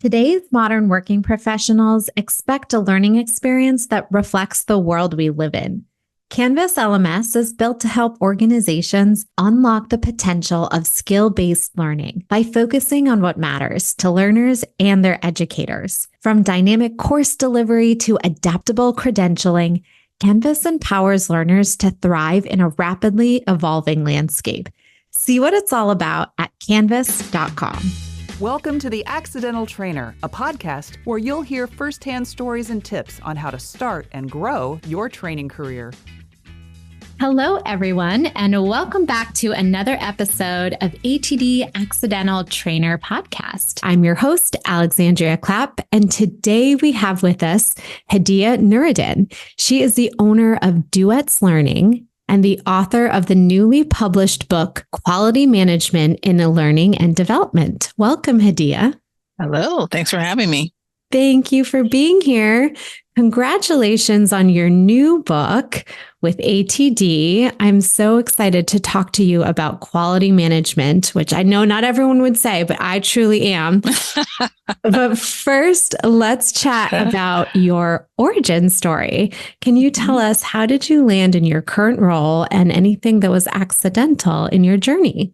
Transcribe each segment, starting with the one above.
Today's modern working professionals expect a learning experience that reflects the world we live in. Canvas LMS is built to help organizations unlock the potential of skill-based learning by focusing on what matters to learners and their educators. From dynamic course delivery to adaptable credentialing, Canvas empowers learners to thrive in a rapidly evolving landscape. See what it's all about at canvas.com. Welcome to The Accidental Trainer, a podcast where you'll hear firsthand stories and tips on how to start and grow your training career. Hello, everyone, and welcome back to another episode of ATD Accidental Trainer Podcast. I'm your host, Alexandria Clapp, and today we have with us Hadiya Nuriddin. She is the owner of Duets Learning and the author of the newly published book, Quality Management in Learning and Development. Welcome, Hadiya. Hello. Thanks for having me. Thank you for being here. Congratulations on your new book with ATD. I'm so excited to talk to you about quality management, which I know not everyone would say, but I truly am. But first, let's chat about your origin story. Can you tell us, how did you land in your current role and anything that was accidental in your journey?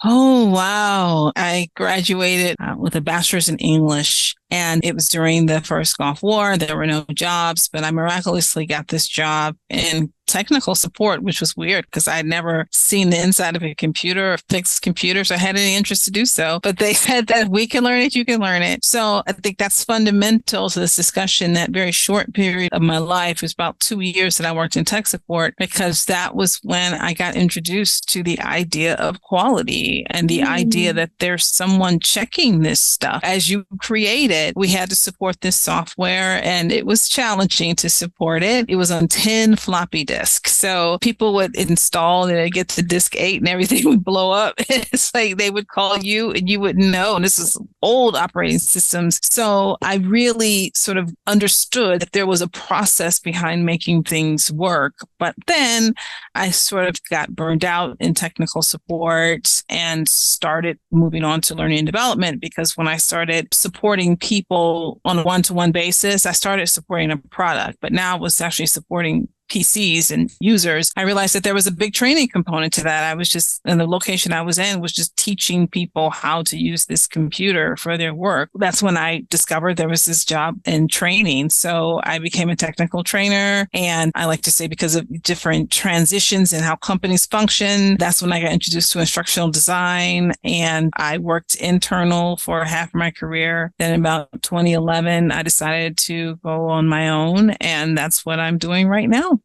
Oh, wow. I graduated with a bachelor's in English, and it was during the first Gulf War. There were no jobs, but I miraculously got this job in technical support, which was weird because I'd never seen the inside of a computer or fixed computers or had any interest to do so. But they said that we can learn it, you can learn it. So I think that's fundamental to this discussion. That very short period of my life, it was about 2 years that I worked in tech support, because that was when I got introduced to the idea of quality and the idea that there's someone checking this stuff. As you create it, we had to support this software, and it was challenging to support it. It was on 10 floppy disks. So people would install and they'd get to disk 8 and everything would blow up. It's like they would call you and you wouldn't know. And this is old operating systems. So I really sort of understood that there was a process behind making things work. But then I sort of got burned out in technical support and started moving on to learning and development, because when I started supporting people on a one-to-one basis, I started supporting a product, but now it was actually supporting PCs and users. I realized that there was a big training component to that. I was just, in the location I was in, was just teaching people how to use this computer for their work. That's when I discovered there was this job in training. So I became a technical trainer. And I like to say, because of different transitions and how companies function, that's when I got introduced to instructional design. And I worked internal for half my career. Then in about 2011, I decided to go on my own. And that's what I'm doing right now.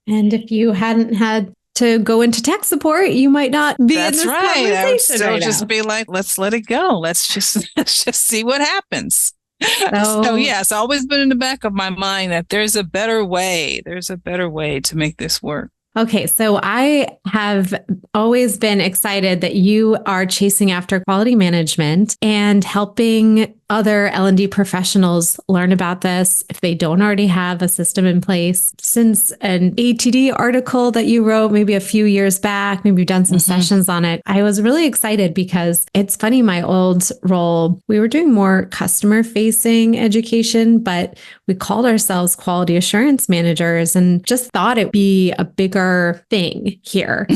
And if you hadn't had to go into tech support, you might not be in this conversation. I would still just be like, let's let it go. Let's just see what happens. So yeah, it's always been in the back of my mind that there's a better way. There's a better way to make this work. Okay, so I have always been excited that you are chasing after quality management and helping other L&D professionals learn about this if they don't already have a system in place. Since an ATD article that you wrote maybe a few years back, maybe you've done some sessions on it, I was really excited because it's funny, my old role, we were doing more customer-facing education, but we called ourselves quality assurance managers and just thought it'd be a bigger thing here.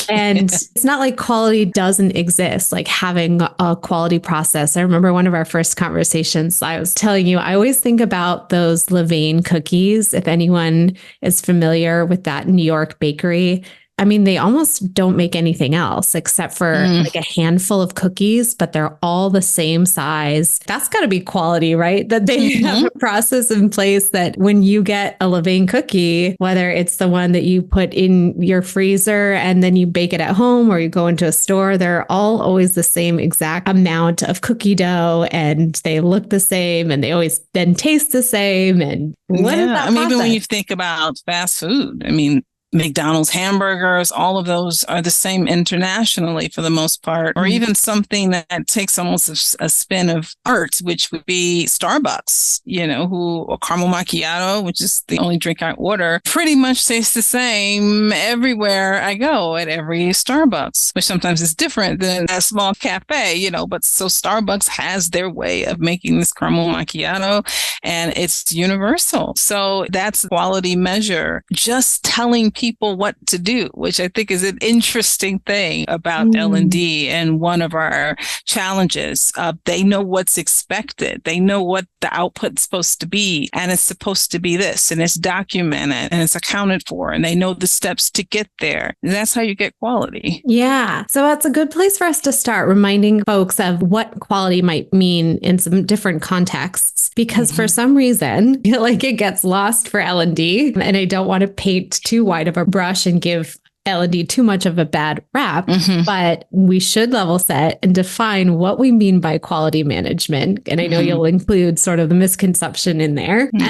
And it's not like quality doesn't exist, like having a quality process. I remember one of our first conversations, I was telling you, I always think about those Levain cookies. If anyone is familiar with that New York bakery, I mean, they almost don't make anything else except for like a handful of cookies, but they're all the same size. That's got to be quality, right? That they have a process in place that when you get a Levain cookie, whether it's the one that you put in your freezer and then you bake it at home or you go into a store, they're all always the same exact amount of cookie dough and they look the same and they always then taste the same. And what is that process? Even when you think about fast food, I mean, McDonald's hamburgers, all of those are the same internationally for the most part, or even something that takes almost a spin of art, which would be Starbucks, or caramel macchiato, which is the only drink I order, pretty much tastes the same everywhere I go at every Starbucks, which sometimes is different than a small cafe, but so Starbucks has their way of making this caramel macchiato and it's universal. So that's quality measure, just telling people what to do, which I think is an interesting thing about L&D and one of our challenges. They know what's expected. They know what the output's supposed to be, and it's supposed to be this, and it's documented and it's accounted for, and they know the steps to get there. And that's how you get quality. Yeah. So that's a good place for us to start, reminding folks of what quality might mean in some different contexts, because for some reason, I feel like it gets lost for L&D, and I don't want to paint too wide of a brush and give L&D too much of a bad rap, but we should level set and define what we mean by quality management. And I know you'll include sort of the misconception in there. And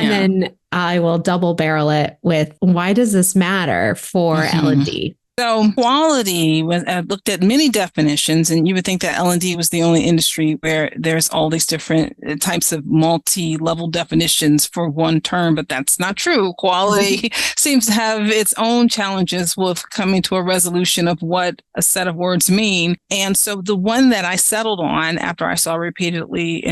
then I will double barrel it with, why does this matter for L&D? So quality was looked at many definitions, and you would think that L&D was the only industry where there's all these different types of multi-level definitions for one term, but that's not true. Quality seems to have its own challenges with coming to a resolution of what a set of words mean. And so the one that I settled on after I saw repeatedly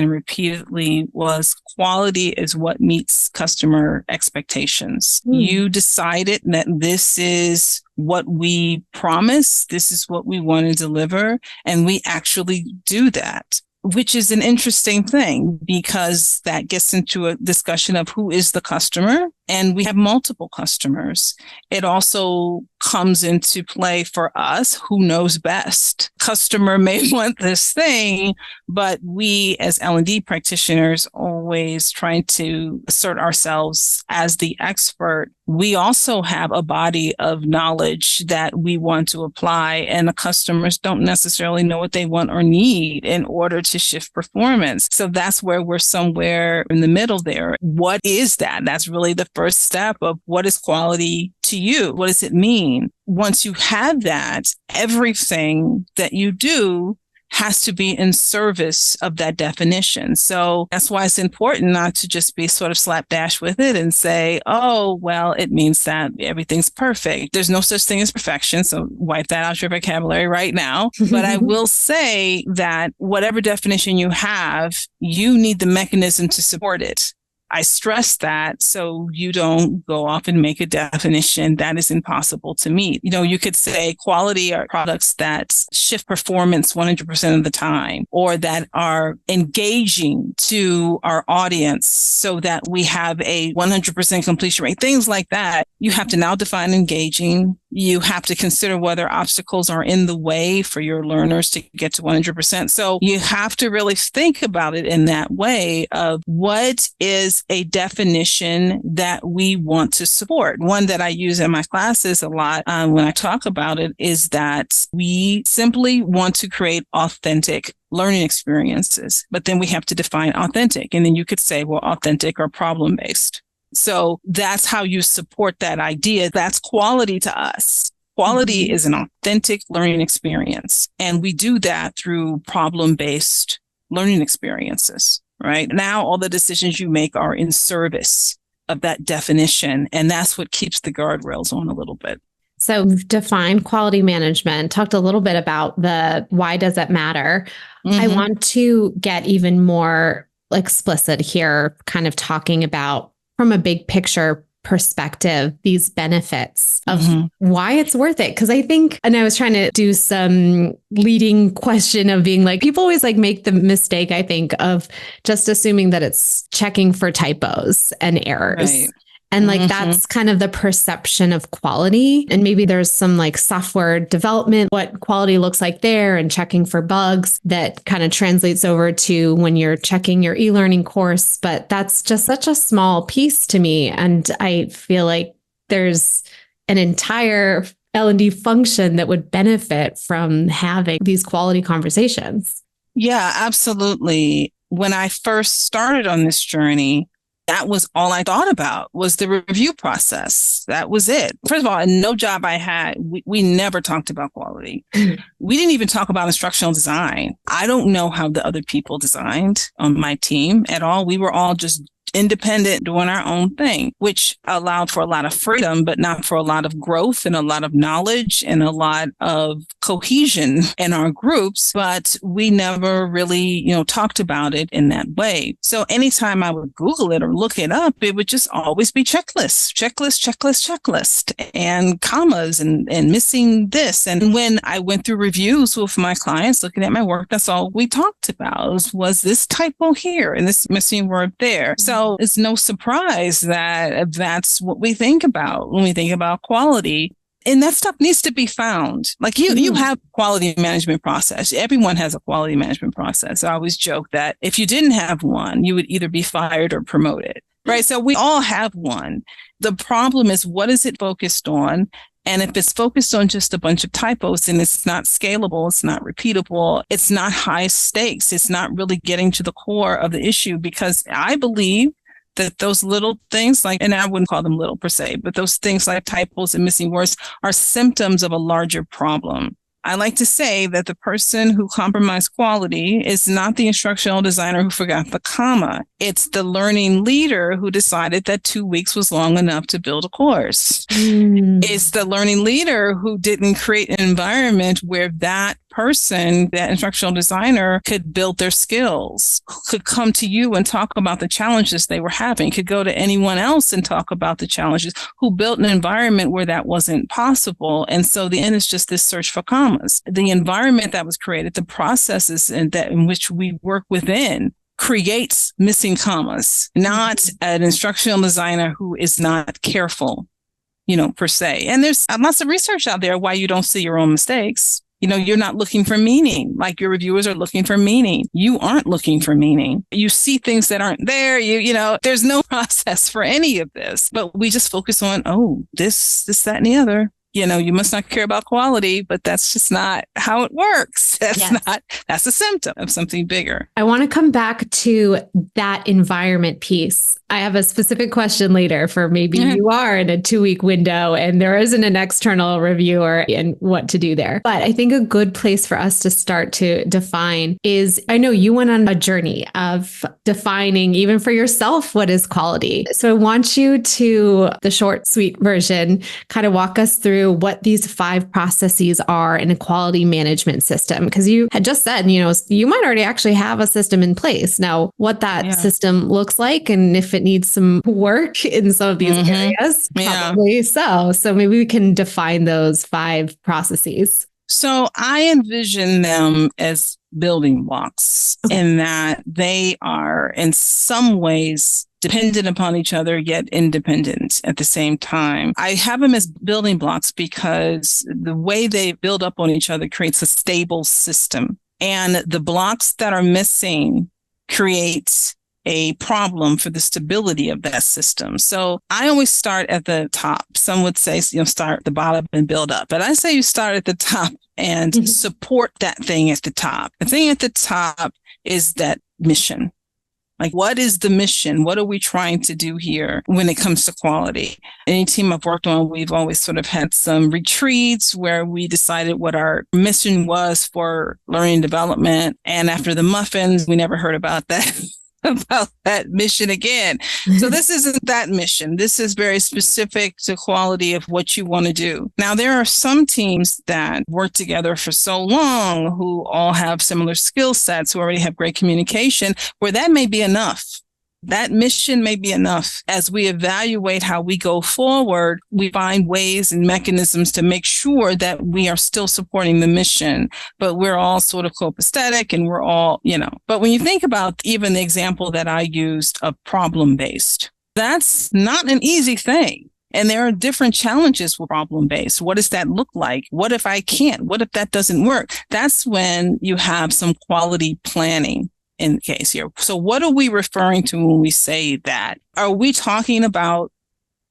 was quality is what meets customer expectations. You decided that this is what we promise, this is what we want to deliver, and we actually do that, which is an interesting thing because that gets into a discussion of who is the customer, and we have multiple customers. It also comes into play for us, who knows best. Customer may want this thing, but we as L&D practitioners always trying to assert ourselves as the expert. We also have a body of knowledge that we want to apply, and the customers don't necessarily know what they want or need in order to shift performance. So that's where we're somewhere in the middle there. What is that? That's really the first step of what is quality to you? What does it mean? Once you have that, everything that you do has to be in service of that definition. So that's why it's important not to just be sort of slapdash with it and say, oh, well, it means that everything's perfect. There's no such thing as perfection. So wipe that out your vocabulary right now. But I will say that whatever definition you have, you need the mechanism to support it. I stress that so you don't go off and make a definition that is impossible to meet. You could say quality are products that shift performance 100% of the time, or that are engaging to our audience so that we have a 100% completion rate, things like that. You have to now define engaging. You have to consider whether obstacles are in the way for your learners to get to 100%. So you have to really think about it in that way of what is a definition that we want to support. One that I use in my classes a lot when I talk about it is that we simply want to create authentic learning experiences, but then we have to define authentic. And then you could say, well, authentic or problem-based. So that's how you support that idea. That's quality to us. Quality is an authentic learning experience. And we do that through problem-based learning experiences, right? Now, all the decisions you make are in service of that definition. And that's what keeps the guardrails on a little bit. So we've defined quality management, talked a little bit about the why does it matter. I want to get even more explicit here, kind of talking about from a big picture perspective, these benefits of why it's worth it. Because I think, and I was trying to do some leading question of being like, people always like make the mistake, I think, of just assuming that it's checking for typos and errors. Right. And like, that's kind of the perception of quality. And maybe there's some like software development, what quality looks like there, and checking for bugs that kind of translates over to when you're checking your e-learning course. But that's just such a small piece to me. And I feel like there's an entire L&D function that would benefit from having these quality conversations. Yeah, absolutely. When I first started on this journey, That was all I thought about was the review process. That was it. First of all, in no job I had, we never talked about quality. We didn't even talk about instructional design. I don't know how the other people designed on my team at all. We were all just independent, doing our own thing, which allowed for a lot of freedom, but not for a lot of growth and a lot of knowledge and a lot of cohesion in our groups. But we never really, talked about it in that way. So anytime I would Google it or look it up, it would just always be checklist, and commas and missing this. And when I went through reviews with my clients, looking at my work, that's all we talked about was this typo here and this missing word there. So it's no surprise that that's what we think about when we think about quality. And that stuff needs to be found. Like you have quality management process. Everyone has a quality management process. I always joke that if you didn't have one, you would either be fired or promoted, right? So we all have one. The problem is, what is it focused on? And if it's focused on just a bunch of typos and it's not scalable, it's not repeatable, it's not high stakes, it's not really getting to the core of the issue, because I believe that those little things and I wouldn't call them little per se, but those things like typos and missing words are symptoms of a larger problem. I like to say that the person who compromised quality is not the instructional designer who forgot the comma. It's the learning leader who decided that 2 weeks was long enough to build a course. It's the learning leader who didn't create an environment where that person, that instructional designer, could build their skills, could come to you and talk about the challenges they were having, could go to anyone else and talk about the challenges, who built an environment where that wasn't possible. And so the end is just this search for commas. The environment that was created, the processes in which we work within, creates missing commas, not an instructional designer who is not careful, per se. And there's lots of research out there why you don't see your own mistakes. You're not looking for meaning, like your reviewers are looking for meaning. You aren't looking for meaning. You see things that aren't there. There's no process for any of this, but we just focus on, this, that, and the other. You must not care about quality, but that's just not how it works. That's a symptom of something bigger. I want to come back to that environment piece. I have a specific question later for maybe you are in a 2-week window and there isn't an external reviewer and what to do there. But I think a good place for us to start to define is, I know you went on a journey of defining even for yourself what is quality. So I want you to, the short, sweet version, kind of walk us through what these 5 processes are in a quality management system. Because you had just said, you might already actually have a system in place. Now, what that system looks like and if it needs some work in some of these areas, probably so. So maybe we can define those 5 processes. So I envision them as building blocks in that they are in some ways dependent upon each other, yet independent at the same time. I have them as building blocks because the way they build up on each other creates a stable system. And the blocks that are missing creates a problem for the stability of that system. So I always start at the top. Some would say, start at the bottom and build up. But I say you start at the top and support that thing at the top. The thing at the top is that mission. Like, what is the mission? What are we trying to do here when it comes to quality? Any team I've worked on, we've always sort of had some retreats where we decided what our mission was for learning and development. And after the muffins, we never heard about that mission again. So this isn't that mission. This is very specific to quality of what you want to do. Now, there are some teams that work together for so long who all have similar skill sets, who already have great communication, where that may be enough. That mission may be enough. As we evaluate how we go forward, we find ways and mechanisms to make sure that we are still supporting the mission, but we're all sort of copacetic and we're all, But when you think about even the example that I used of problem-based, that's not an easy thing. And there are different challenges with problem-based. What does that look like? What if I can't? What if that doesn't work? That's when you have some quality planning in the case here. So what are we referring to when we say that? Are we talking about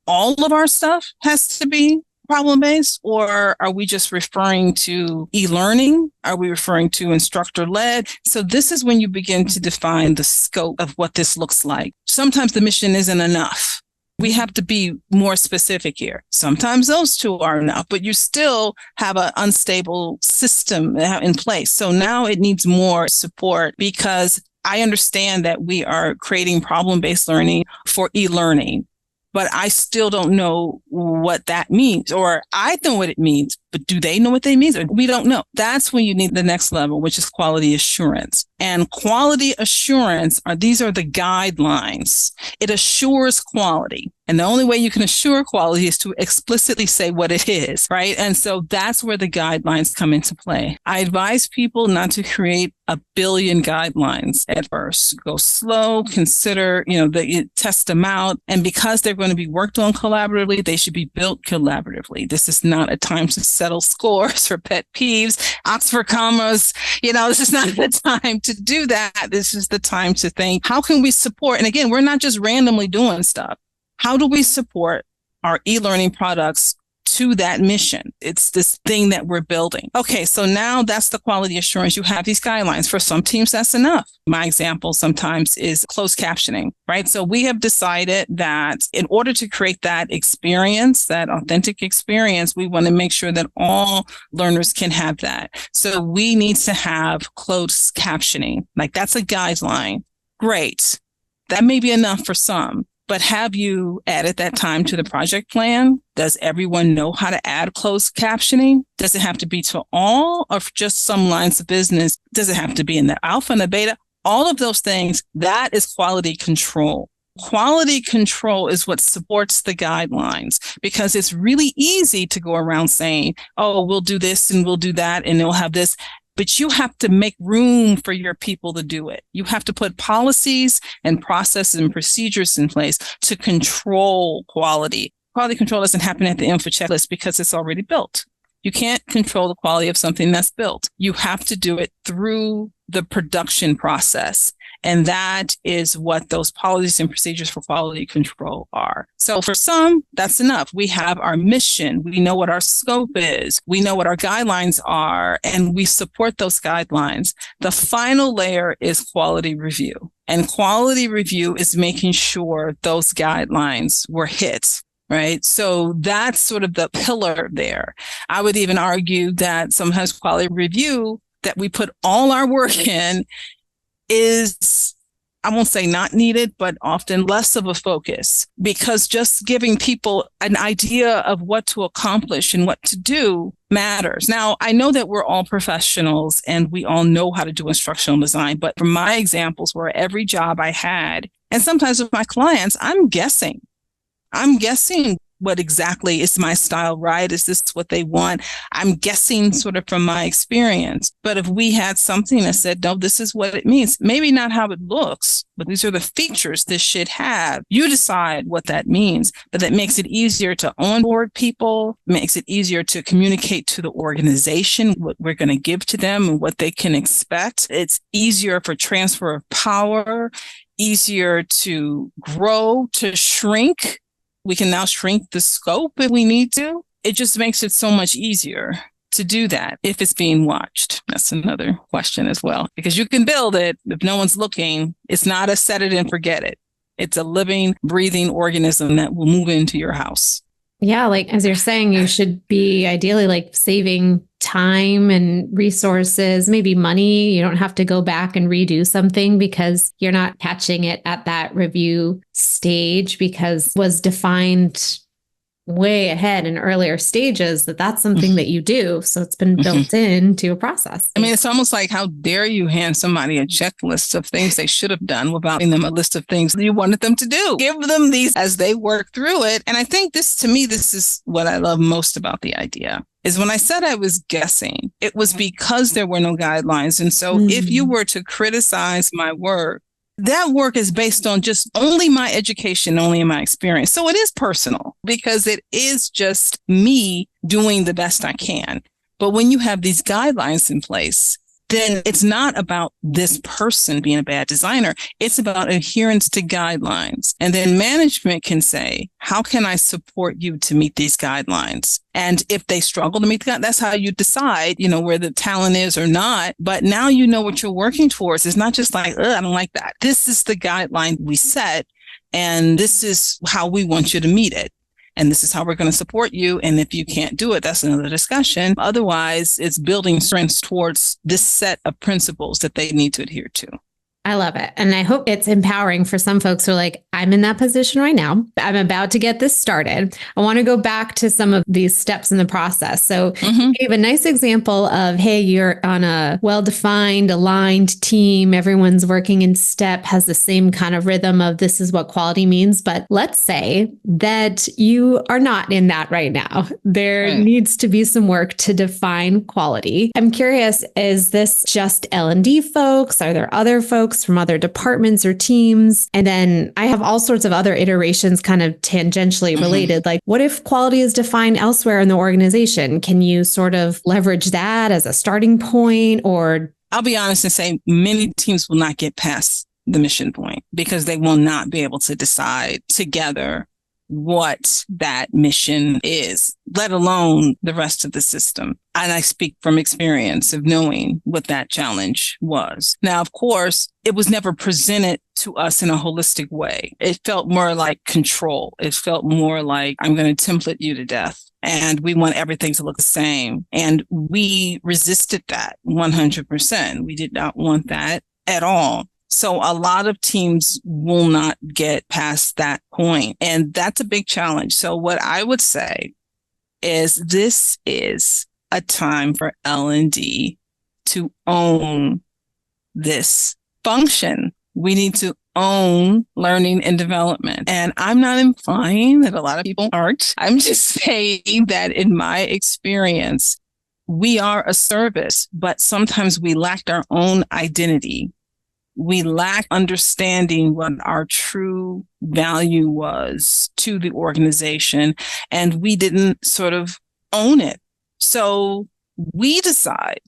all of our stuff has to be problem-based, or are we just referring to e-learning? Are we referring to instructor-led? So this is when you begin to define the scope of what this looks like. Sometimes the mission isn't enough. We have to be more specific here. Sometimes those two are enough, but you still have an unstable system in place. So now it needs more support, because I understand that we are creating problem-based learning for e-learning, but I still don't know what that means, or I know what it means, but do they know what they mean? We don't know. That's when you need the next level, which is quality assurance. And quality assurance these are the guidelines. It assures quality. And the only way you can assure quality is to explicitly say what it is, right? And so that's where the guidelines come into play. I advise people not to create a billion guidelines at first. Go slow, consider, test them out. And because they're going to be worked on collaboratively, they should be built collaboratively. This is not a time to settle scores or pet peeves, Oxford commas. This is not the time to do that. This is the time to think, how can we support? And again, we're not just randomly doing stuff. How do we support our e-learning products to that mission? It's this thing that we're building. Okay, so now that's the quality assurance. You have these guidelines. For some teams, that's enough. My example sometimes is closed captioning, right? So we have decided that in order to create that experience, that authentic experience, we want to make sure that all learners can have that. So we need to have closed captioning. Like, that's a guideline. Great. That may be enough for some. But have you added that time to the project plan? Does everyone know how to add closed captioning? Does it have to be to all, or just some lines of business? Does it have to be in the alpha and the beta? All of those things, that is quality control. Quality control is what supports the guidelines, because it's really easy to go around saying, oh, we'll do this and we'll do that and we'll have this. But you have to make room for your people to do it. You have to put policies and processes and procedures in place to control quality. Quality control doesn't happen at the info checklist because it's already built. You can't control the quality of something that's built. You have to do it through the production process. And that is what those policies and procedures for quality control are. So for some, that's enough. We have our mission. We know what our scope is. We know what our guidelines are, and we support those guidelines. The final layer is quality review. And quality review is making sure those guidelines were hit. Right. So that's sort of the pillar there. I would even argue that sometimes quality review, that we put all our work in, is, I won't say not needed, but often less of a focus, because just giving people an idea of what to accomplish and what to do matters. Now, I know that we're all professionals and we all know how to do instructional design, but from my examples where every job I had, and sometimes with my clients, I'm guessing what exactly is my style, right? Is this what they want? I'm guessing sort of from my experience. But if we had something that said, no, this is what it means, maybe not how it looks, but these are the features this should have. You decide what that means, but that makes it easier to onboard people, makes it easier to communicate to the organization what we're going to give to them and what they can expect. It's easier for transfer of power, easier to grow, to shrink. We can now shrink the scope if we need to. It just makes it so much easier to do that if it's being watched. That's another question as well, because you can build it. If no one's looking, it's not a set it and forget it. It's a living, breathing organism that will move into your house. Yeah. Like, as you're saying, you should be ideally like saving time and resources, maybe money. You don't have to go back and redo something because you're not catching it at that review stage, because it was defined way ahead in earlier stages that's something that you do. So it's been built into a process. I mean, it's almost like, how dare you hand somebody a checklist of things they should have done without giving them a list of things you wanted them to do. Give them these as they work through it. And I think this is what I love most about the idea. Is when I said I was guessing, it was because there were no guidelines. And so if you were to criticize my work, that work is based on just only my education, only my experience. So it is personal, because it is just me doing the best I can. But when you have these guidelines in place, then it's not about this person being a bad designer. It's about adherence to guidelines. And then management can say, how can I support you to meet these guidelines? And if they struggle to meet the guidelines, that's how you decide, where the talent is or not. But now you know what you're working towards. It's not just like, I don't like that. This is the guideline we set, and this is how we want you to meet it. And this is how we're going to support you. And if you can't do it, that's another discussion. Otherwise, it's building strengths towards this set of principles that they need to adhere to. I love it. And I hope it's empowering for some folks who are like, I'm in that position right now. I'm about to get this started. I want to go back to some of these steps in the process. So you gave a nice example of, hey, you're on a well-defined, aligned team. Everyone's working in step, has the same kind of rhythm of this is what quality means. But let's say that you are not in that right now. There needs to be some work to define quality. I'm curious, is this just L&D folks? Are there other folks from other departments or teams? And then I have all sorts of other iterations kind of tangentially related. Like, what if quality is defined elsewhere in the organization? Can you sort of leverage that as a starting point? Or I'll be honest and say many teams will not get past the mission point because they will not be able to decide together what that mission is, let alone the rest of the system. And I speak from experience of knowing what that challenge was. Now, of course, it was never presented to us in a holistic way. It felt more like control. It felt more like, I'm going to template you to death. And we want everything to look the same. And we resisted that 100%. We did not want that at all. So a lot of teams will not get past that point. And that's a big challenge. So what I would say is this is a time for L&D to own this function. We need to own learning and development. And I'm not implying that a lot of people aren't. I'm just saying that in my experience, we are a service, but sometimes we lacked our own identity. We lack understanding what our true value was to the organization, and we didn't sort of own it. So we decide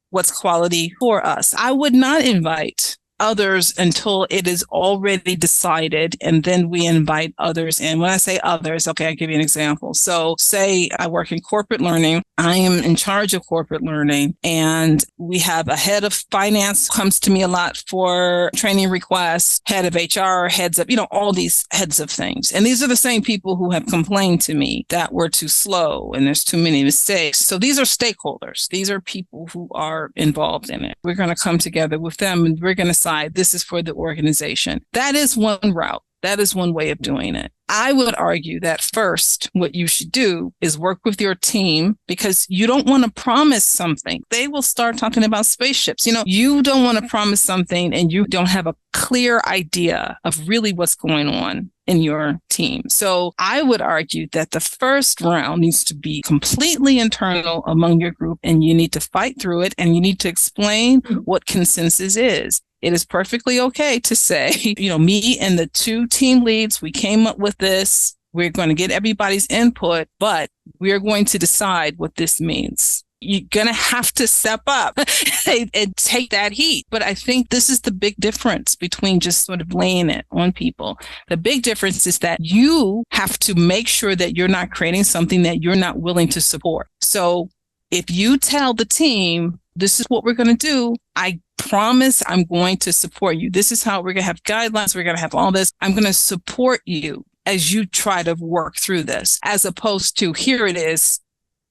what's quality for us. I would not invite others until it is already decided, and then we invite others in. When I say others, okay, I'll give you an example. So say I work in corporate learning. I am in charge of corporate learning, and we have a head of finance comes to me a lot for training requests, head of HR, heads of, all these heads of things. And these are the same people who have complained to me that we're too slow and there's too many mistakes. So these are stakeholders. These are people who are involved in it. We're going to come together with them, and we're going to decide this is for the organization. That is one route. That is one way of doing it. I would argue that first, what you should do is work with your team, because you don't want to promise something. They will start talking about spaceships. You don't want to promise something and you don't have a clear idea of really what's going on in your team. So I would argue that the first round needs to be completely internal among your group, and you need to fight through it, and you need to explain what consensus is. It is perfectly okay to say, me and the two team leads, we came up with this. We're going to get everybody's input, but we're going to decide what this means. You're going to have to step up and take that heat. But I think this is the big difference between just sort of laying it on people. The big difference is that you have to make sure that you're not creating something that you're not willing to support. So if you tell the team, this is what we're going to do, I promise I'm going to support you. This is how we're going to have guidelines. We're going to have all this. I'm going to support you as you try to work through this, as opposed to here it is,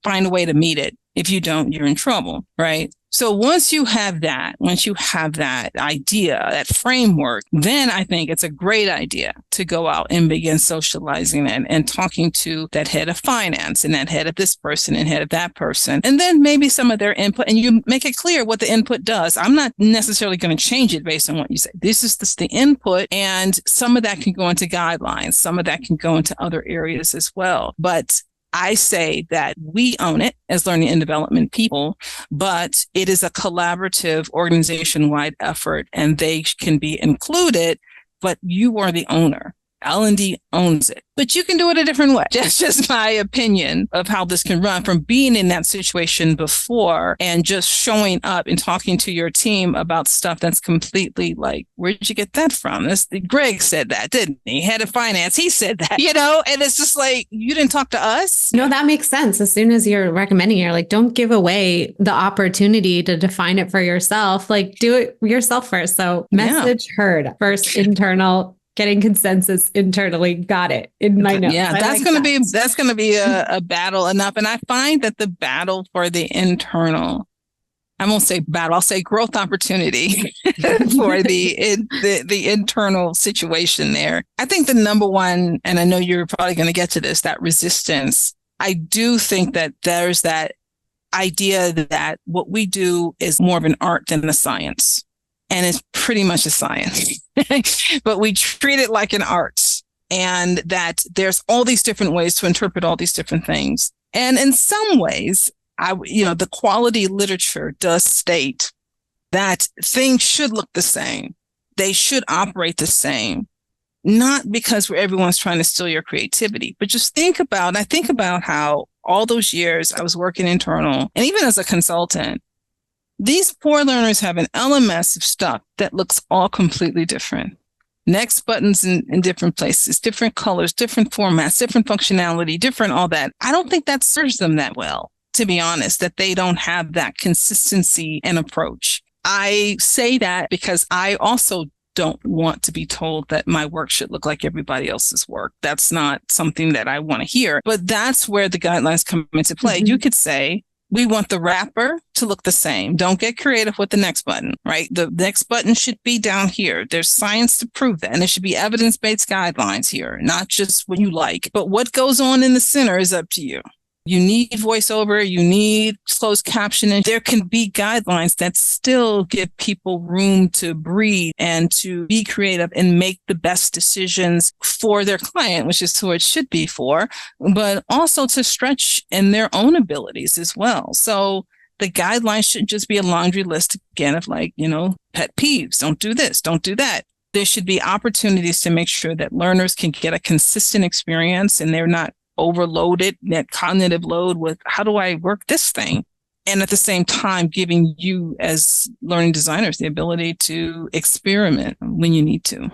find a way to meet it. If you don't, you're in trouble, right? So once you have that idea, that framework, then I think it's a great idea to go out and begin socializing and talking to that head of finance and that head of this person and head of that person. And then maybe some of their input, and you make it clear what the input does. I'm not necessarily going to change it based on what you say. This is the input, and some of that can go into guidelines. Some of that can go into other areas as well. But I say that we own it as learning and development people, but it is a collaborative organization-wide effort, and they can be included, but you are the owner. L&D owns it, but you can do it a different way. That's just my opinion of how this can run, from being in that situation before and just showing up and talking to your team about stuff that's completely like, where'd you get that from? Greg said that, didn't he? Head of finance, he said that, and it's just like, you didn't talk to us. No, that makes sense. As soon as you're recommending, you're like, don't give away the opportunity to define it for yourself. Like, do it yourself first. So message heard first, internal. Getting consensus internally. Got it in my notes. Yeah, that's going to be a battle enough. And I find that the battle for the internal, I won't say battle, I'll say growth opportunity for the internal situation there. I think the number one, and I know you're probably going to get to this, that resistance. I do think that there's that idea that what we do is more of an art than a science. And it's pretty much a science, but we treat it like an art, and that there's all these different ways to interpret all these different things. And in some ways, the quality literature does state that things should look the same. They should operate the same, not because everyone's trying to steal your creativity, but just think about how all those years I was working internal, and even as a consultant, these poor learners have an LMS of stuff that looks all completely different. Next buttons in different places, different colors, different formats, different functionality, different all that. I don't think that serves them that well, to be honest, that they don't have that consistency and approach. I say that because I also don't want to be told that my work should look like everybody else's work. That's not something that I want to hear. But that's where the guidelines come into play. Mm-hmm. You could say, we want the wrapper to look the same. Don't get creative with the next button, right? The next button should be down here. There's science to prove that. And there should be evidence-based guidelines here, not just what you like. But what goes on in the center is up to you. You need voiceover, you need closed captioning. There can be guidelines that still give people room to breathe and to be creative and make the best decisions for their client, which is who it should be for, but also to stretch in their own abilities as well. So the guidelines shouldn't just be a laundry list, again, of pet peeves. Don't do this, don't do that. There should be opportunities to make sure that learners can get a consistent experience and they're not overloaded, that cognitive load with how do I work this thing? And at the same time, giving you as learning designers the ability to experiment when you need to.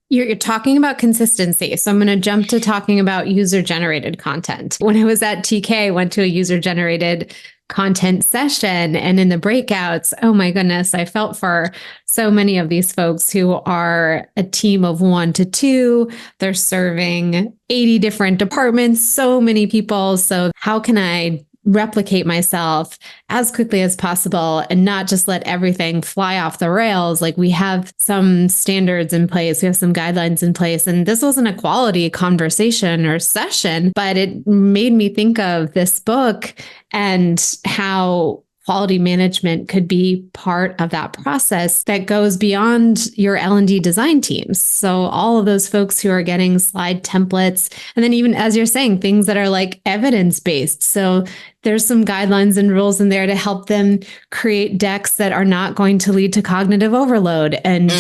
You're talking about consistency. So I'm going to jump to talking about user-generated content. When I was at TK, I went to a user-generated content session, and in the breakouts, oh my goodness, I felt for so many of these folks who are a team of 1 to 2. They're serving 80 different departments, so many people. So how can I replicate myself as quickly as possible and not just let everything fly off the rails? Like, we have some standards in place, we have some guidelines in place. And this wasn't a quality conversation or session, but it made me think of this book and how quality management could be part of that process that goes beyond your L&D design teams. So all of those folks who are getting slide templates, and then even, as you're saying, things that are like evidence-based. So there's some guidelines and rules in there to help them create decks that are not going to lead to cognitive overload and,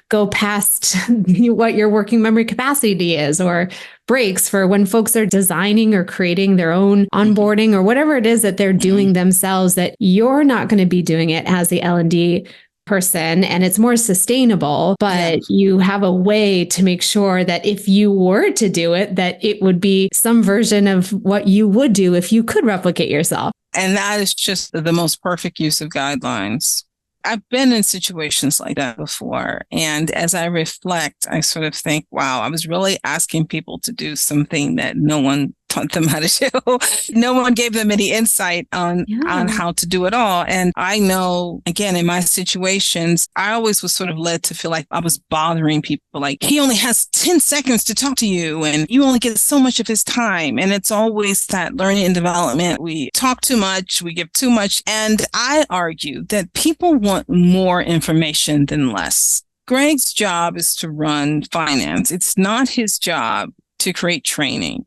go past what your working memory capacity is, or breaks for when folks are designing or creating their own onboarding or whatever it is that they're doing themselves, that you're not going to be doing it as the L&D person, and it's more sustainable, but you have a way to make sure that if you were to do it, that it would be some version of what you would do if you could replicate yourself. And that is just the most perfect use of guidelines. I've been in situations like that before. And as I reflect, I sort of think, wow, I was really asking people to do something that no one taught them how to do. No one gave them any insight on how to do it all. And I know, again, in my situations, I always was sort of led to feel like I was bothering people. Like, he only has 10 seconds to talk to you and you only get so much of his time. And it's always that learning and development. We talk too much, we give too much. And I argue that people want more information than less. Greg's job is to run finance. It's not his job to create training.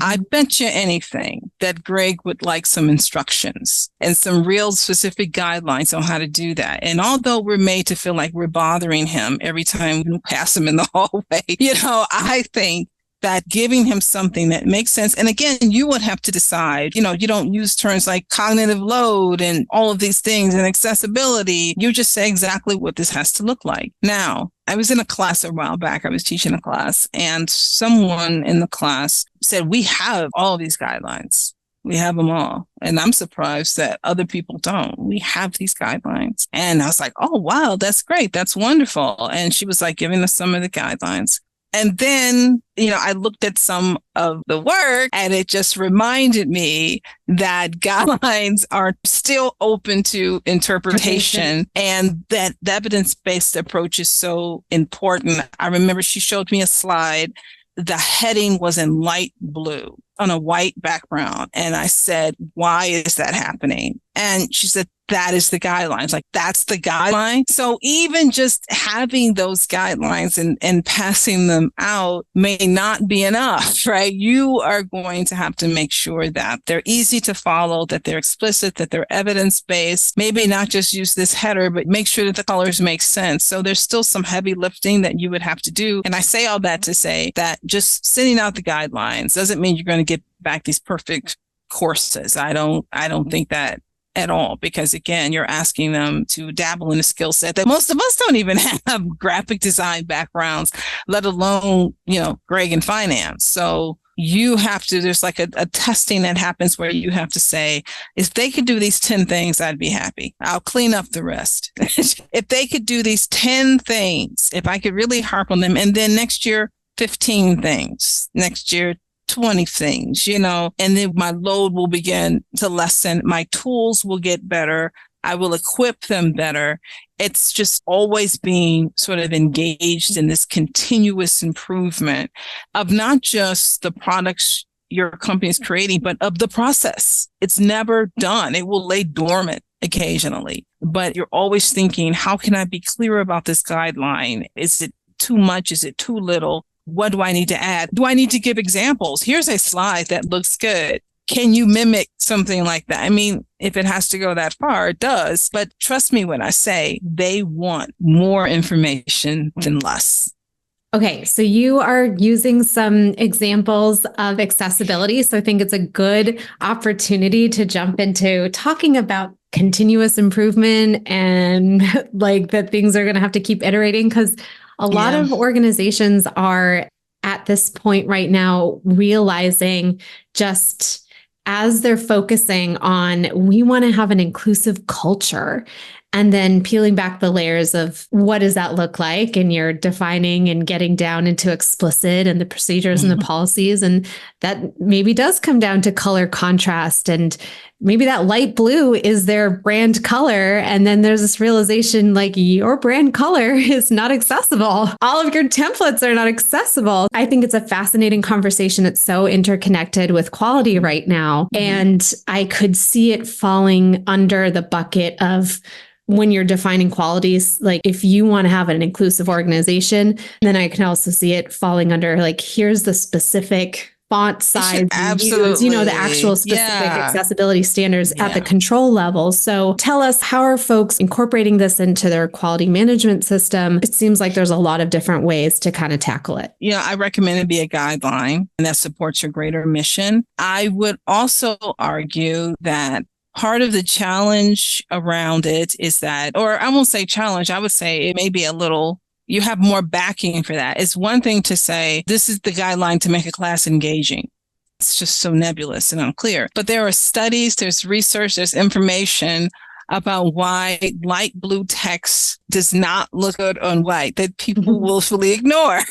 I bet you anything that Greg would like some instructions and some real specific guidelines on how to do that. And although we're made to feel like we're bothering him every time we pass him in the hallway, I think that giving him something that makes sense. And again, you would have to decide, you don't use terms like cognitive load and all of these things and accessibility. You just say exactly what this has to look like. Now, I was in a class a while back. I was teaching a class and someone in the class said, we have all these guidelines. We have them all. And I'm surprised that other people don't. We have these guidelines. And I was like, oh, wow, that's great. That's wonderful. And she was like giving us some of the guidelines. And then, I looked at some of the work and it just reminded me that guidelines are still open to interpretation and that the evidence-based approach is so important. I remember she showed me a slide. The heading was in light blue on a white background. And I said, why is that happening? And she said, that is the guidelines. Like, that's the guideline. So even just having those guidelines and passing them out may not be enough, right? You are going to have to make sure that they're easy to follow, that they're explicit, that they're evidence-based. Maybe not just use this header, but make sure that the colors make sense. So there's still some heavy lifting that you would have to do. And I say all that to say that just sending out the guidelines doesn't mean you're going to get back these perfect courses. I don't think that at all, because again, you're asking them to dabble in a skill set that most of us don't even have graphic design backgrounds, let alone, Greg in finance. So you have to, there's like a testing that happens where you have to say, if they could do these 10 things, I'd be happy. I'll clean up the rest. If they could do these 10 things, if I could really harp on them, and then next year, 15 things, next year, 20 things, and then my load will begin to lessen. My tools will get better. I will equip them better. It's just always being sort of engaged in this continuous improvement of not just the products your company is creating, but of the process. It's never done. It will lay dormant occasionally, but you're always thinking, how can I be clear about this guideline? Is it too much? Is it too little? What do I need to add? Do I need to give examples? Here's a slide that looks good. Can you mimic something like that? I mean, if it has to go that far, it does. But trust me when I say they want more information than less. Okay, so you are using some examples of accessibility. So I think it's a good opportunity to jump into talking about continuous improvement and like that things are going to have to keep iterating, because a lot of organizations are at this point right now realizing, just as they're focusing on, we want to have an inclusive culture, and then peeling back the layers of what does that look like? And you're defining and getting down into explicit and the procedures and the policies. And that maybe does come down to color contrast, and maybe that light blue is their brand color. And then there's this realization, like, your brand color is not accessible. All of your templates are not accessible. I think it's a fascinating conversation. It's so interconnected with quality right now. And I could see it falling under the bucket of, when you're defining qualities, like if you want to have an inclusive organization, then I can also see it falling under, like, here's the specific font size, absolutely, the actual specific accessibility standards at the control level. So tell us, how are folks incorporating this into their quality management system? It seems like there's a lot of different ways to kind of tackle it. I recommend it be a guideline and that supports your greater mission. I would also argue that part of the challenge around it is that, or I won't say challenge, I would say it may be a little, you have more backing for that. It's one thing to say, this is the guideline to make a class engaging. It's just so nebulous and unclear. But there are studies, there's research, there's information about why light blue text does not look good on white, that people willfully ignore.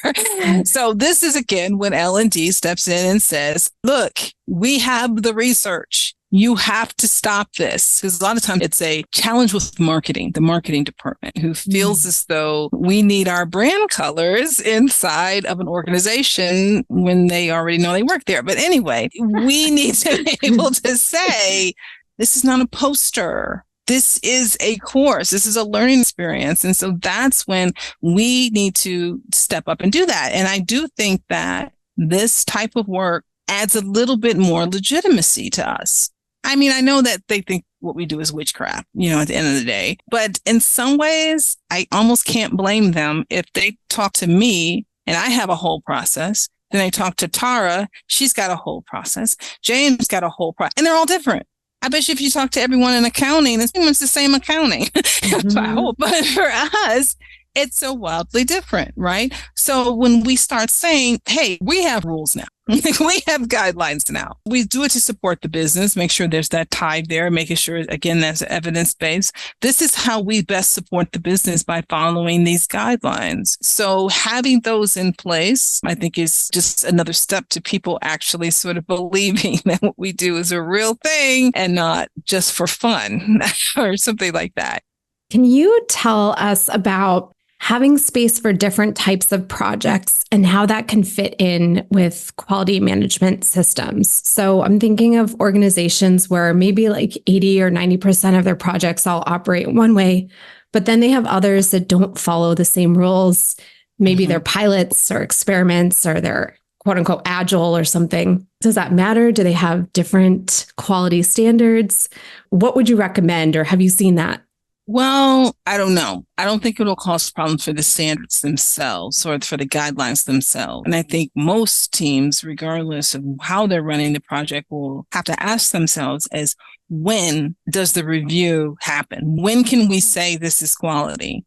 So this is, again, when L&D steps in and says, look, we have the research. You have to stop this. Because a lot of times it's a challenge with marketing, the marketing department, who feels as though we need our brand colors inside of an organization when they already know they work there. But anyway, we need to be able to say, this is not a poster. This is a course. This is a learning experience. And so that's when we need to step up and do that. And I do think that this type of work adds a little bit more legitimacy to us. I mean, I know that they think what we do is witchcraft, at the end of the day. But in some ways, I almost can't blame them if they talk to me and I have a whole process. Then they talk to Tara. She's got a whole process. James got a whole process. And they're all different. I bet you if you talk to everyone in accounting, it's pretty much the same accounting. Mm-hmm. I hope. But for us, it's so wildly different, right? So when we start saying, hey, we have rules now, we have guidelines now, we do it to support the business, make sure there's that tie there, making sure, again, that's evidence-based. This is how we best support the business by following these guidelines. So having those in place, I think, is just another step to people actually sort of believing that what we do is a real thing and not just for fun or something like that. Can you tell us about having space for different types of projects and how that can fit in with quality management systems? So I'm thinking of organizations where maybe like 80 or 90% of their projects all operate one way, but then they have others that don't follow the same rules. Maybe they're pilots or experiments, or they're quote unquote agile or something. Does that matter? Do they have different quality standards? What would you recommend, or have you seen that? Well, I don't know. I don't think it'll cause problems for the standards themselves or for the guidelines themselves. And I think most teams, regardless of how they're running the project, will have to ask themselves as, when does the review happen? When can we say this is quality?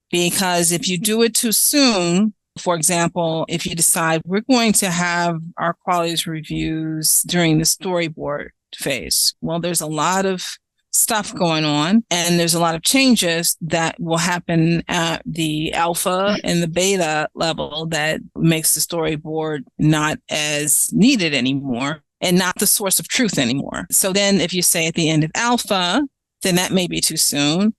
Because if you do it too soon, for example, if you decide we're going to have our quality reviews during the storyboard phase, well, there's a lot of stuff going on, and there's a lot of changes that will happen at the alpha and the beta level that makes the storyboard not as needed anymore and not the source of truth anymore. So then if you say at the end of alpha, then that may be too soon.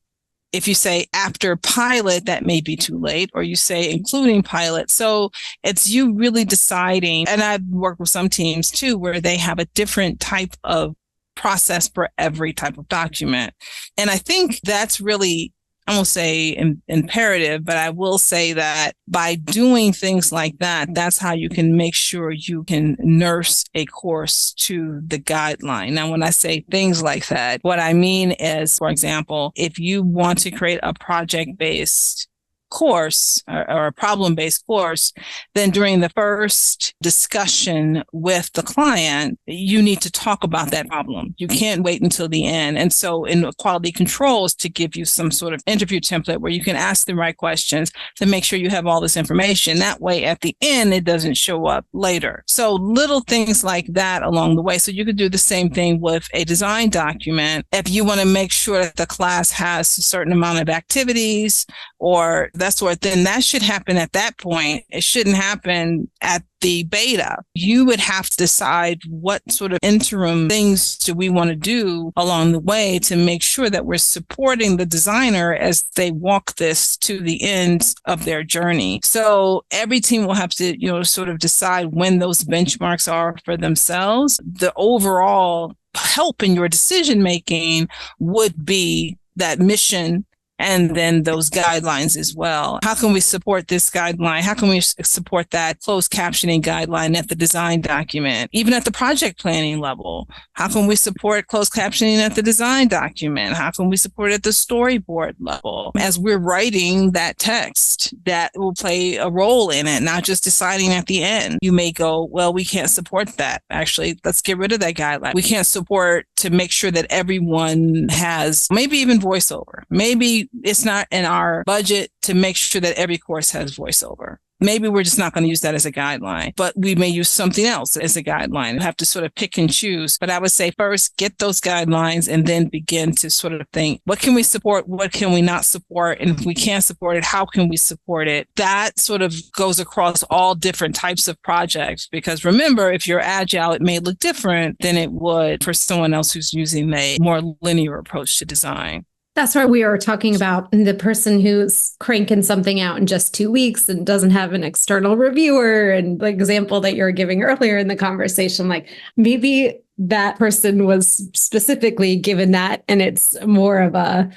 If you say after pilot, that may be too late, or you say including pilot. So it's you really deciding, and I've worked with some teams too, where they have a different type of process for every type of document. And I think that's really, I won't say imperative, but I will say that by doing things like that, that's how you can make sure you can nurse a course to the guideline. Now, when I say things like that, what I mean is, for example, if you want to create a project-based course or a problem-based course, then during the first discussion with the client, you need to talk about that problem. You can't wait until the end. And so in quality controls, to give you some sort of interview template where you can ask the right questions to make sure you have all this information. That way, at the end, it doesn't show up later. So little things like that along the way. So you could do the same thing with a design document. If you want to make sure that the class has a certain amount of activities or that sort, then that should happen at that point. It shouldn't happen at the beta. You would have to decide what sort of interim things do we want to do along the way to make sure that we're supporting the designer as they walk this to the end of their journey. So every team will have to, sort of decide when those benchmarks are for themselves. The overall help in your decision making would be that mission and then those guidelines as well. How can we support this guideline? How can we support that closed captioning guideline at the design document? Even at the project planning level, how can we support closed captioning at the design document? How can we support it at the storyboard level? As we're writing that text, that will play a role in it, not just deciding at the end. You may go, well, we can't support that. Actually, let's get rid of that guideline. We can't support to make sure that everyone has maybe even voiceover. Maybe it's not in our budget to make sure that every course has voiceover. Maybe we're just not going to use that as a guideline, but we may use something else as a guideline. We have to sort of pick and choose. But I would say first, get those guidelines and then begin to sort of think, what can we support? What can we not support? And if we can't support it, how can we support it? That sort of goes across all different types of projects. Because remember, if you're agile, it may look different than it would for someone else who's using a more linear approach to design. That's why we are talking about the person who's cranking something out in just 2 weeks and doesn't have an external reviewer. And the example that you were giving earlier in the conversation, like maybe that person was specifically given that, and it's more of a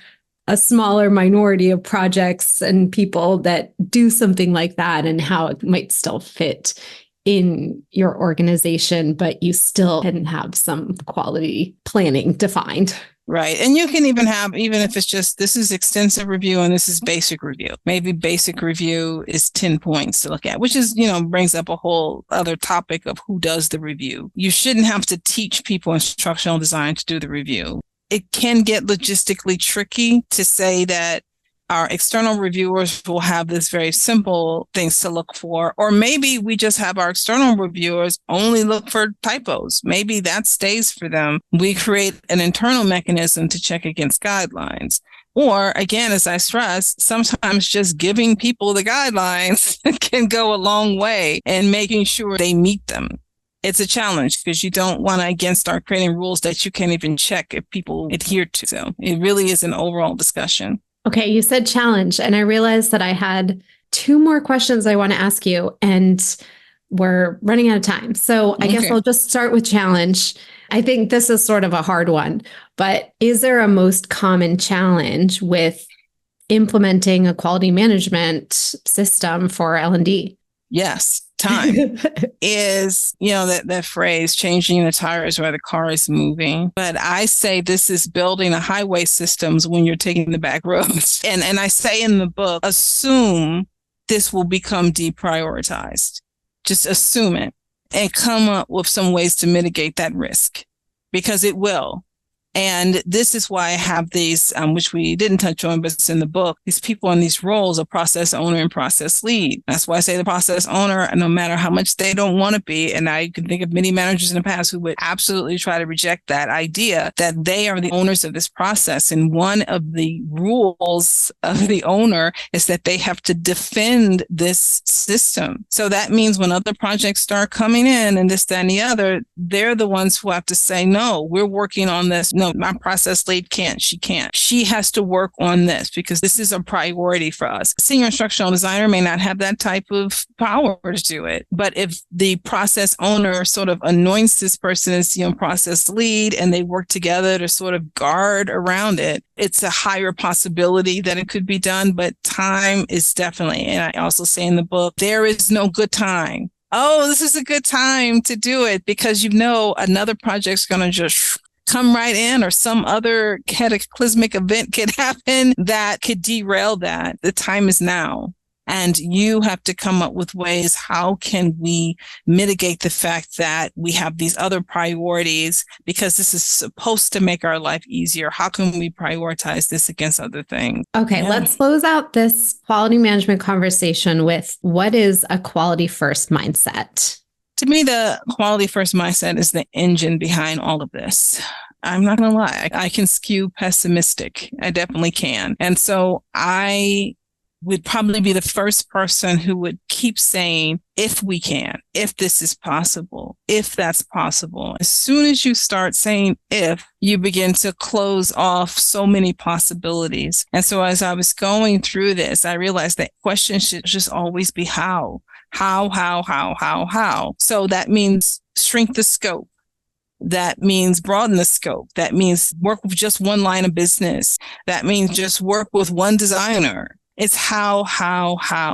smaller minority of projects and people that do something like that, and how it might still fit in your organization, but you still didn't have some quality planning defined. Right. And you can even have, even if it's just, this is extensive review and this is basic review. Maybe basic review is 10 points to look at, which is, brings up a whole other topic of who does the review. You shouldn't have to teach people instructional design to do the review. It can get logistically tricky to say that our external reviewers will have this very simple things to look for, or maybe we just have our external reviewers only look for typos. Maybe that stays for them. We create an internal mechanism to check against guidelines. Or again, as I stress, sometimes just giving people the guidelines can go a long way in making sure they meet them. It's a challenge because you don't want to, again, start creating rules that you can't even check if people adhere to. So it really is an overall discussion. Okay, you said challenge, and I realized that I had 2 more questions I want to ask you, and we're running out of time. So I guess I'll just start with challenge. I think this is sort of a hard one, but is there a most common challenge with implementing a quality management system for L&D? Yes. Time is, that phrase, changing the tires while the car is moving. But I say this is building a highway systems when you're taking the back roads. And I say in the book, assume this will become deprioritized. Just assume it and come up with some ways to mitigate that risk, because it will. And this is why I have these, which we didn't touch on, but it's in the book, these people in these roles of process owner and process lead. That's why I say the process owner, no matter how much they don't want to be, and I can think of many managers in the past who would absolutely try to reject that idea that they are the owners of this process. And one of the rules of the owner is that they have to defend this system. So that means when other projects start coming in and this, that, and the other, they're the ones who have to say, no, we're working on this. No, my process lead can't. She has to work on this because this is a priority for us. Senior instructional designer may not have that type of power to do it. But if the process owner sort of anoints this person as, process lead, and they work together to sort of guard around it, it's a higher possibility that it could be done. But time is definitely, and I also say in the book, there is no good time. Oh, this is a good time to do it because another project's going to just come right in, or some other cataclysmic event could happen that could derail that. The time is now. And you have to come up with ways, how can we mitigate the fact that we have these other priorities, because this is supposed to make our life easier. How can we prioritize this against other things? Okay, let's close out this quality management conversation with, what is a quality first mindset? To me, the quality first mindset is the engine behind all of this. I'm not going to lie. I can skew pessimistic. I definitely can. And so I would probably be the first person who would keep saying, if we can, if this is possible, if that's possible. As soon as you start saying if, you begin to close off so many possibilities. And so as I was going through this, I realized that questions should just always be how. How. So that means shrink the scope. That means broaden the scope. That means work with just one line of business. That means just work with one designer. It's how.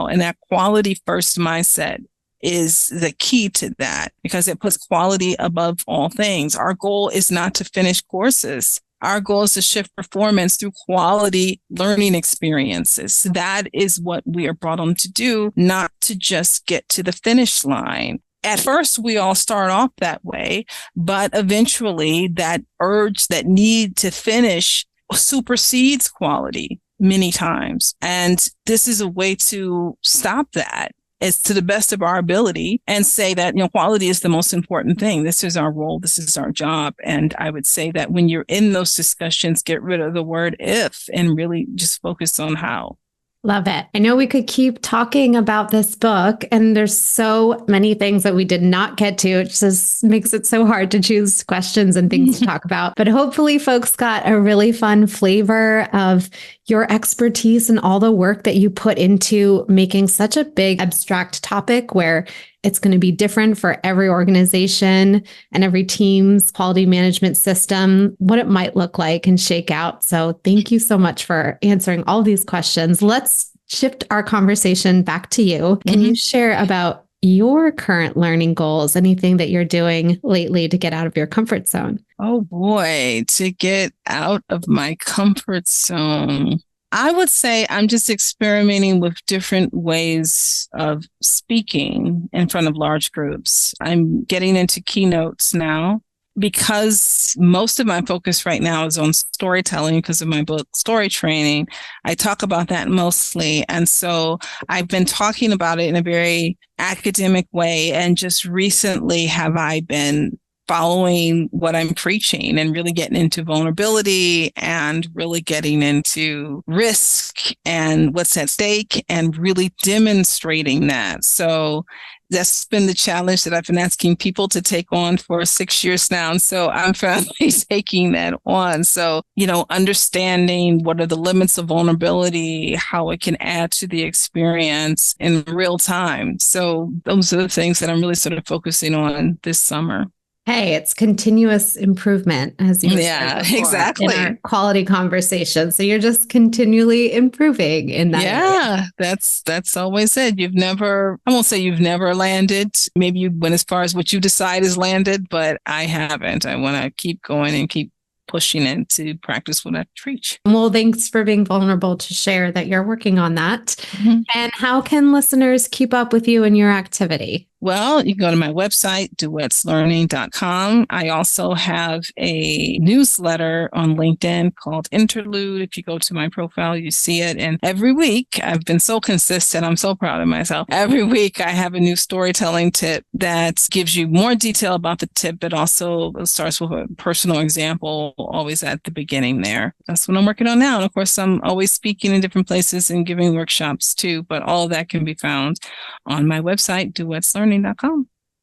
And that quality first mindset is the key to that, because it puts quality above all things. Our goal is not to finish courses. Our goal is to shift performance through quality learning experiences. That is what we are brought on to do, not to just get to the finish line. At first, we all start off that way, but eventually that urge, that need to finish supersedes quality many times. And this is a way to stop that. It's to the best of our ability and say that, quality is the most important thing. This is our role. This is our job. And I would say that when you're in those discussions, get rid of the word if and really just focus on how. Love it. I know we could keep talking about this book, and there's so many things that we did not get to. It just makes it so hard to choose questions and things to talk about. But hopefully folks got a really fun flavor of your expertise and all the work that you put into making such a big abstract topic where it's going to be different for every organization and every team's quality management system, what it might look like and shake out. So thank you so much for answering all these questions. Let's shift our conversation back to you. Can you share about your current learning goals, anything that you're doing lately to get out of your comfort zone. Oh boy, to get out of my comfort zone. I would say I'm just experimenting with different ways of speaking in front of large groups. I'm getting into keynotes now because most of my focus right now is on storytelling because of my book, Story Training. I talk about that mostly. And so I've been talking about it in a very academic way. And just recently have I been following what I'm preaching and really getting into vulnerability and really getting into risk and what's at stake and really demonstrating that. So that's been the challenge that I've been asking people to take on for 6 years now. And so I'm finally taking that on. So, understanding what are the limits of vulnerability, how it can add to the experience in real time. So those are the things that I'm really sort of focusing on this summer. Hey, it's continuous improvement, as you said before, exactly. in our quality conversation. So you're just continually improving in that area. That's always it. I won't say you've never landed. Maybe you went as far as what you decide is landed, but I haven't. I want to keep going and keep pushing it to practice what I preach. Well, thanks for being vulnerable to share that you're working on that. Mm-hmm. And how can listeners keep up with you and your activity? Well, you can go to my website, duetslearning.com. I also have a newsletter on LinkedIn called Interlude. If you go to my profile, you see it. And every week, I've been so consistent. I'm so proud of myself. Every week, I have a new storytelling tip that gives you more detail about the tip, but also starts with a personal example, always at the beginning there. That's what I'm working on now. And of course, I'm always speaking in different places and giving workshops too, but all of that can be found on my website, duetslearning.com.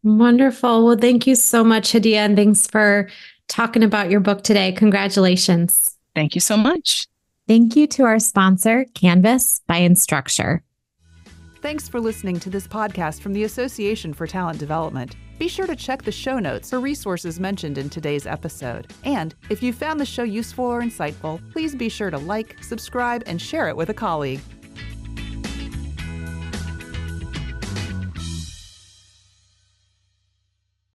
Wonderful. Well, thank you so much, Hadiya, and thanks for talking about your book today. Congratulations. Thank you so much. Thank you to our sponsor, Canvas by Instructure. Thanks for listening to this podcast from the Association for Talent Development. Be sure to check the show notes for resources mentioned in today's episode. And if you found the show useful or insightful, please be sure to like, subscribe, and share it with a colleague.